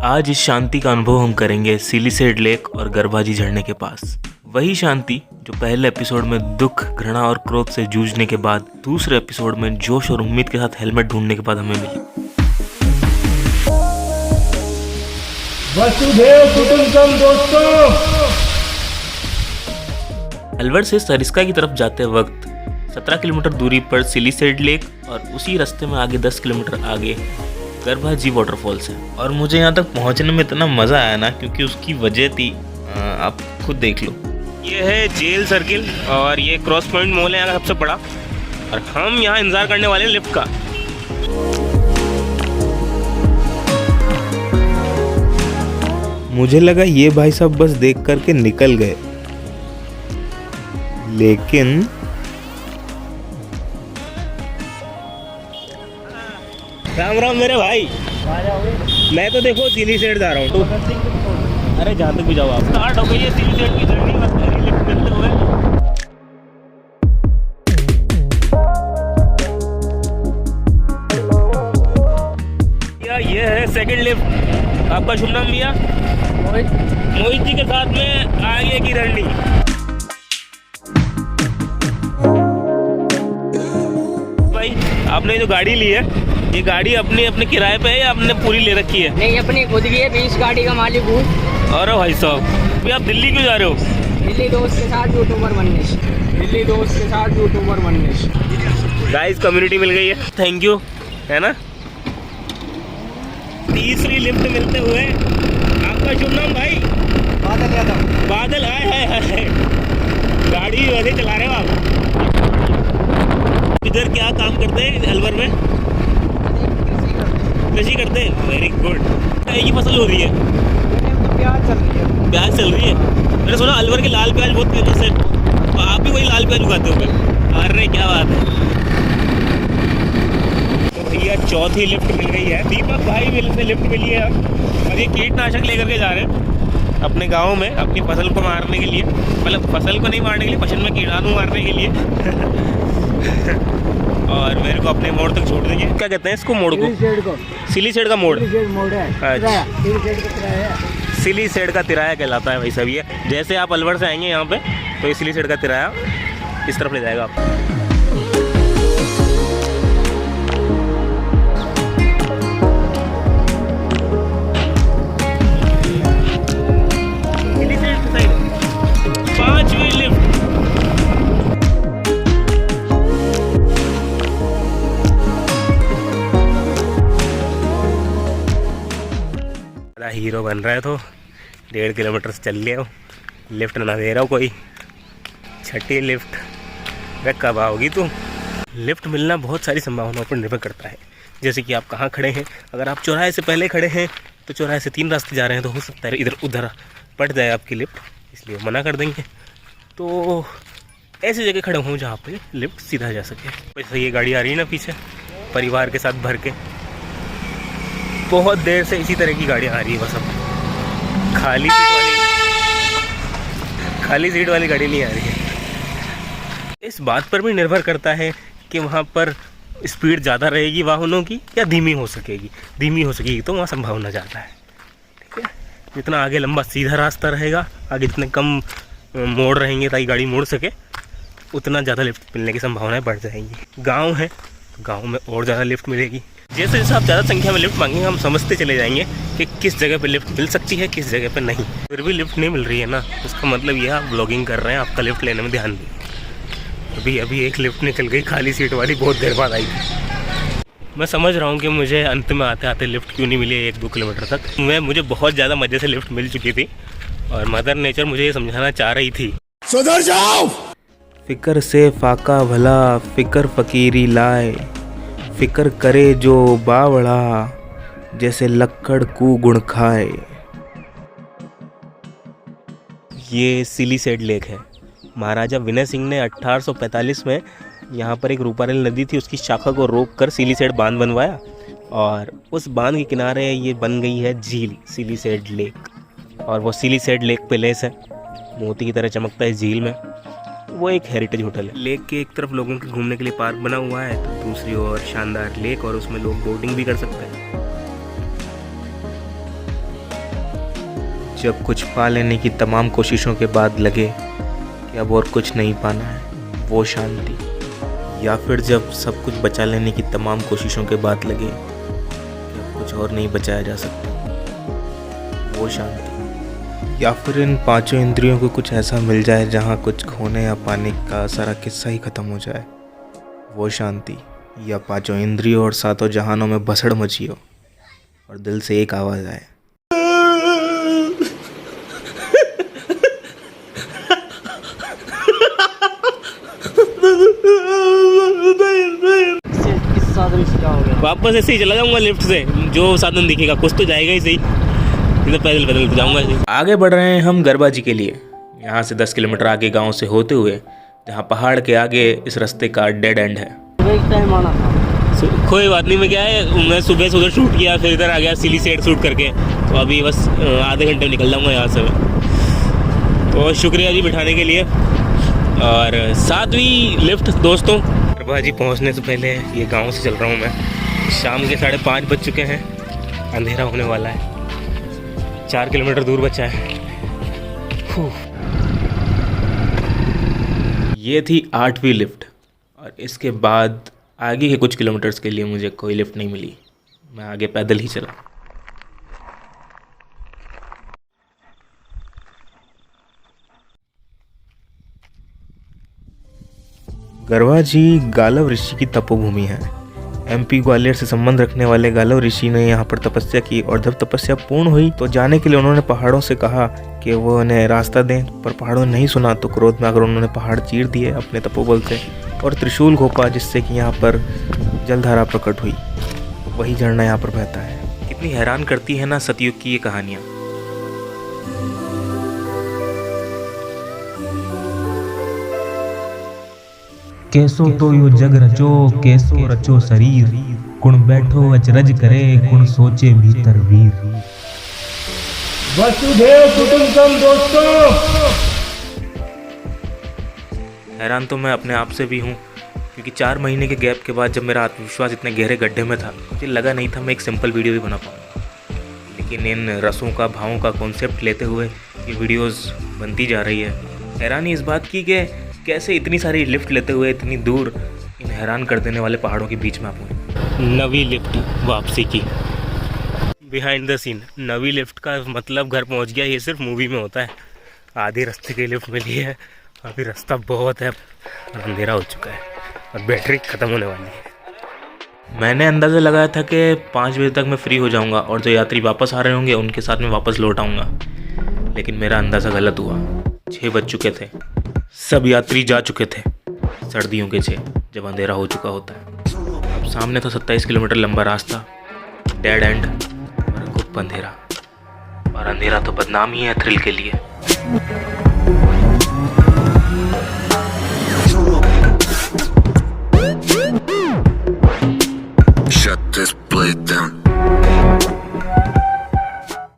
आज इस शांति का अनुभव हम करेंगे सिलीसेड लेक और गर्भाजी झरने के पास। वही शांति जो पहले एपिसोड में दुख, घृणा और क्रोध से जूझने के बाद दूसरे एपिसोड में जोश और उम्मीद के साथ हेलमेट ढूंढने के बाद हमें मिली। वसुधैव कुटुंबकम दोस्तों। अलवर से सरिस्का की तरफ जाते वक्त 17 किलोमीटर दूरी पर सिलीसेड लेक और उसी रास्ते में आगे 10 किलोमीटर आगे गर्भाजी वाटरफॉल्स है। और मुझे यहाँ तक पहुँचने में इतना मज़ा आया ना, क्योंकि उसकी वजह थी, आप खुद देख लो। ये है जेल सर्किल और ये क्रॉस पॉइंट मॉल है यहाँ का सबसे बड़ा, और हम यहाँ इंतज़ार करने वाले हैं लिफ्ट का। मुझे लगा ये भाई साहब बस देख करके निकल गए, लेकिन राम राम मेरे भाई। मैं तो देखो सिलीसेड जा रहा हूँ। तो अरे जहाँ तक भी जाओ आप। स्टार्ट हो गई है सिलीसेड की जर्नी, बस मेरी लिफ्ट मिलते हुए। ये है सेकंड लिफ्ट। आपका शुभ नाम भैया? मोहित जी के साथ में आगे की रंडी। भाई आपने जो गाड़ी ली है, ये गाड़ी अपने किराए पे है या आपने पूरी ले रखी है? नहीं, अपनी खुद की है। 20 गाड़ी का मालिक हूँ। अरे भाई साहब, भाई आप दिल्ली क्यों जा रहे हो? दिल्ली दोस्त के साथ यूट्यूबर बनने। गाइस कम्युनिटी मिल गई है, थैंक यू, है ना। तीसरी लिफ्ट मिलते हुए। आपका शुभ नाम भाई? बादल यादव। बादल है। गाड़ी वैसे चला रहे हो आप? इधर क्या काम करते हैं अलवर में? कृषि करते हैं, वेरी गुड। ये फसल हो रही है? प्याज चल रही है। मैंने सुना अलवर के लाल प्याज बहुत फेमस है, तो आप भी वही लाल प्याज उगाते हो? अरे क्या बात है। तो भैया चौथी लिफ्ट मिल गई है। दीपक भाई से लिफ्ट मिली है। और ये कीटनाशक लेकर के जा रहे हैं अपने गाँव में अपनी फसल को मारने के लिए, मतलब फसल को नहीं मारने के लिए, फसल में कीटाणु मारने के लिए। और मेरे को अपने मोड़ तक छोड़ देंगे। क्या कहते हैं इसको, मोड़ को? सिलीसेड का मोड़। सिलीसेड का तिराया कहलाता है भाई साहब। ये जैसे आप अलवर से आएंगे यहाँ पे, तो ये सिलीसेड का तिराया इस तरफ ले जाएगा आप। पांचवी लिफ्ट। हीरो बन रहा है तो 1.5 किलोमीटर से चल लिया हो, लिफ्ट ना दे रहा हो कोई। छठी लिफ्ट वे कब आओगी तू? लिफ्ट मिलना बहुत सारी संभावनाओं पर निर्भर करता है, जैसे कि आप कहाँ खड़े हैं। अगर आप चौराहे से पहले खड़े हैं तो चौराहे से 3 रास्ते जा रहे हैं, तो हो सकता है इधर उधर पट जाए आपकी लिफ्ट, इसलिए मना कर देंगे। तो ऐसी जगह खड़े हों जहाँ पे लिफ्ट सीधा जा सके। वैसे ये गाड़ी आ रही है ना पीछे, परिवार के साथ भर के, बहुत देर से इसी तरह की गाड़ियाँ आ रही है। बस अब खाली सीट वाली गाड़ी नहीं आ रही है। इस बात पर भी निर्भर करता है कि वहाँ पर स्पीड ज़्यादा रहेगी वाहनों की या धीमी हो सकेगी। धीमी हो सकेगी तो वहाँ संभावना ज़्यादा है, ठीक है। जितना आगे लंबा सीधा रास्ता रहेगा, आगे जितने कम मोड़ रहेंगे ताकि गाड़ी मोड़ सके, उतना ज़्यादा लिफ्ट मिलने की संभावनाएं बढ़ जाएंगी। गाँव है, गाँव में और ज़्यादा लिफ्ट मिलेगी। जैसे जैसे आप ज़्यादा संख्या में लिफ्ट मांगेंगे, हम समझते चले जाएंगे कि किस जगह पे लिफ्ट मिल सकती है, किस जगह पे नहीं। फिर भी लिफ्ट नहीं मिल रही है ना, उसका मतलब ये आप ब्लॉगिंग कर रहे हैं, आपका लिफ्ट लेने में ध्यान दें। अभी एक लिफ्ट निकल गई खाली सीट वाली, बहुत देर बाद आई थी। मैं समझ रहा हूँ कि मुझे अंत में आते आते लिफ्ट क्यों नहीं मिली 1-2 किलोमीटर तक। मुझे बहुत ज़्यादा मज़े से लिफ्ट मिल चुकी थी और मदर नेचर मुझे ये समझाना चाह रही थी, सुधर जाओ। फिक्र से फाका भला, फिक्र फकीरी लाए, फिक्र करे जो बावड़ा, जैसे लक्कड़ कू गुण खाए। ये सिलीसेड लेक है। महाराजा विनय सिंह ने 1845 में यहाँ पर एक रूपारेल नदी थी, उसकी शाखा को रोककर सिलीसेड बांध बनवाया, और उस बांध के किनारे ये बन गई है झील सिलीसेड लेक। और वो सिलीसेड लेक पैलेस है, मोती की तरह चमकता है झील में। वो एक हेरिटेज होटल है। लेक के एक तरफ लोगों के घूमने के लिए पार्क बना हुआ है, तो दूसरी ओर शानदार लेक और उसमें लोग बोटिंग भी कर सकते हैं। जब कुछ पा लेने की तमाम कोशिशों के बाद लगे कि अब और कुछ नहीं पाना है, वो शांति। या फिर जब सब कुछ बचा लेने की तमाम कोशिशों के बाद लगे कि अब कुछ और नहीं बचाया जा सकता, वो शांति। या फिर इन पांचों इंद्रियों को कुछ ऐसा मिल जाए जहाँ कुछ खोने या पाने का सारा किस्सा ही ख़त्म हो जाए, वो शांति। या पांचों इंद्रियों और सातों जहानों में भसड़ मची हो और दिल से एक आवाज़ आए, इस साधन से क्या हो गया? वापस ऐसे ही चला जाऊंगा लिफ्ट से, जो साधन दिखेगा कुछ तो जाएगा ही सही, नहीं तो पैदल पैदल जाऊंगा ऐसे। आगे बढ़ रहे हैं हम गरबा जी के लिए। यहाँ से 10 किलोमीटर आगे गांव से होते हुए, जहाँ पहाड़ के आगे इस रास्ते का डेड एंड है। एक टाइम आना था। कोई बात नहीं, मैं क्या है, मैं सुबह से उधर शूट किया, फिर इधर आ गया सिली सेट शूट करके, तो अभी बस आधे घंटे में निकल जाऊँगा यहाँ से मैं। तो शुक्रिया जी बिठाने के लिए। और 7वीं लिफ्ट दोस्तों। गरबा जी पहुँचने से पहले ये गांव से चल रहा हूँ मैं। शाम के 5:30 बज चुके हैं, अंधेरा होने वाला है, 4 किलोमीटर दूर बचा है। ये थी 8वीं लिफ्ट और इसके बाद आगे के कुछ किलोमीटर्स के लिए मुझे कोई लिफ्ट नहीं मिली, मैं आगे पैदल ही चला। गरबा जी गालव ऋषि की तपोभूमि है। MP ग्वालियर से संबंध रखने वाले गालव ऋषि ने यहाँ पर तपस्या की और जब तपस्या पूर्ण हुई तो जाने के लिए उन्होंने पहाड़ों से कहा कि वो उन्हें रास्ता दें, पर पहाड़ों ने नहीं सुना, तो क्रोध में आकर उन्होंने पहाड़ चीर दिए अपने तपोबल से और त्रिशूल घोंपा, जिससे कि यहाँ पर जलधारा प्रकट हुई। वही झरना यहाँ पर बहता है। कितनी हैरान करती है ना सतयुग की ये कहानियाँ। कैसो तो यो जग रचो, कैसो रचो शरीर, कुण बैठो अचरज करे, कुण सोचे भीतर वीर। वसुधैव कुटुंबकम दोस्तों। हैरान तो मैं अपने आप से भी हूँ, क्योंकि 4 महीने के गैप के बाद जब मेरा आत्मविश्वास इतने गहरे गड्ढे में था, मुझे लगा नहीं था मैं एक सिंपल वीडियो भी बना पाऊँगा। लेकिन इन रसों का, भावों का कॉन्सेप्ट लेते हुए ये वीडियोस बनती जा रही है। हैरानी इस बात की कि कैसे इतनी सारी लिफ्ट लेते हुए इतनी दूर इन हैरान कर देने वाले पहाड़ों के बीच में आप हुए। 9वीं लिफ्ट वापसी की। बिहाइंड द सीन, 9वीं लिफ्ट का मतलब घर पहुंच गया, ये सिर्फ मूवी में होता है। आधे रास्ते की लिफ्ट मिली है, अभी रास्ता बहुत है, अंधेरा हो चुका है और बैटरी ख़त्म होने वाली है। मैंने अंदाज़ा लगाया था कि 5 बजे तक मैं फ्री हो जाऊंगा और जो यात्री वापस आ रहे होंगे उनके साथ में वापस लौट आऊँगा, लेकिन मेरा अंदाज़ा गलत हुआ। 6 बज चुके थे, सब यात्री जा चुके थे, सर्दियों के 6, जब अंधेरा हो चुका होता है। अब सामने तो 27 किलोमीटर लंबा रास्ता, डेड एंड और गुप्त अंधेरा, और अंधेरा तो बदनाम ही है थ्रिल के लिए।